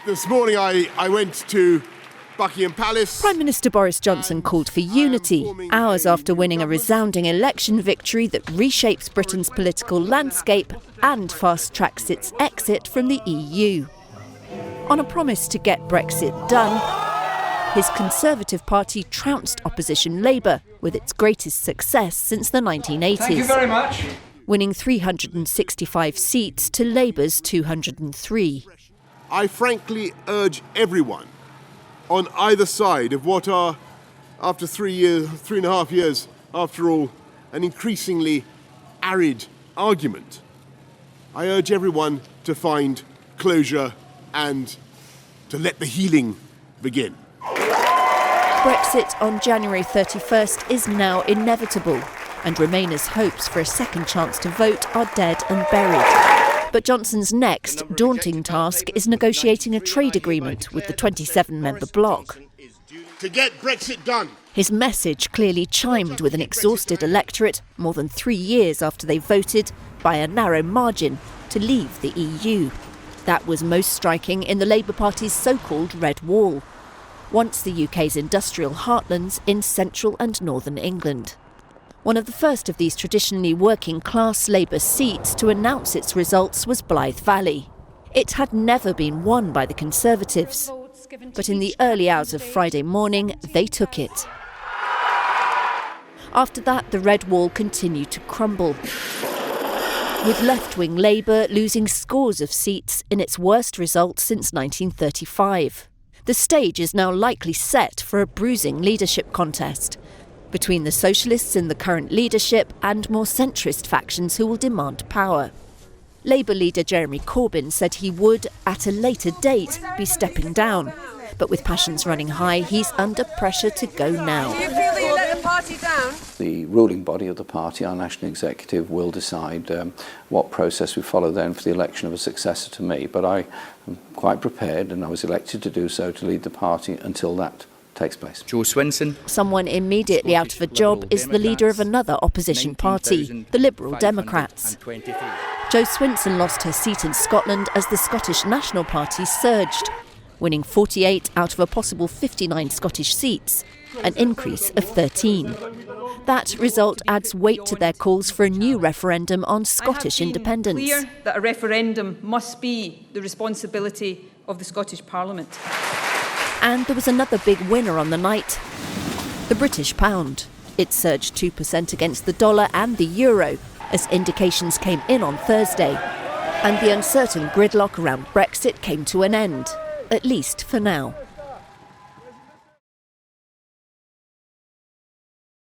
This morning I went to Buckingham Palace. Prime Minister Boris Johnson called for unity, hours after winning a resounding election victory that reshapes Britain's political landscape and fast-tracks its exit from the EU. On a promise to get Brexit done, his Conservative Party trounced opposition Labour with its greatest success since the 1980s. Thank you very much. Winning 365 seats to Labour's 203. I frankly urge everyone on either side of what are, after 3.5 years, after all, an increasingly arid argument, I urge everyone to find closure and to let the healing begin. Brexit on January 31st is now inevitable, and Remainers' hopes for a second chance to vote are dead and buried. But Johnson's next daunting task is negotiating a trade agreement with the 27-member bloc. To get Brexit done. His message clearly chimed with an exhausted electorate more than 3 years after they voted, by a narrow margin, to leave the EU. That was most striking in the Labour Party's so-called Red Wall, once the UK's industrial heartlands in central and northern England. One of the first of these traditionally working-class Labour seats to announce its results was Blythe Valley. It had never been won by the Conservatives, but in the early hours of Friday morning, they took it. After that, the Red Wall continued to crumble, with left-wing Labour losing scores of seats in its worst result since 1935. The stage is now likely set for a bruising leadership contest between the socialists in the current leadership and more centrist factions who will demand power. Labour leader Jeremy Corbyn said he would, at a later date, be stepping down. But with passions running high, he's under pressure to go now. Do you feel that you let the party down? The ruling body of the party, our national executive, will decide what process we follow then for the election of a successor to me. But I am quite prepared, and I was elected to do so, to lead the party until that takes place. Jo Swinson. Someone immediately out of a job is the leader of another opposition party, the Liberal Democrats. Jo Swinson lost her seat in Scotland as the Scottish National Party surged, winning 48 out of a possible 59 Scottish seats, an increase of 13. That result adds weight to their calls for a new referendum on Scottish independence. I have been clear that a referendum must be the responsibility of the Scottish Parliament. And there was another big winner on the night, the British pound. It surged 2% against the dollar and the euro as indications came in on Thursday. And the uncertain gridlock around Brexit came to an end, at least for now.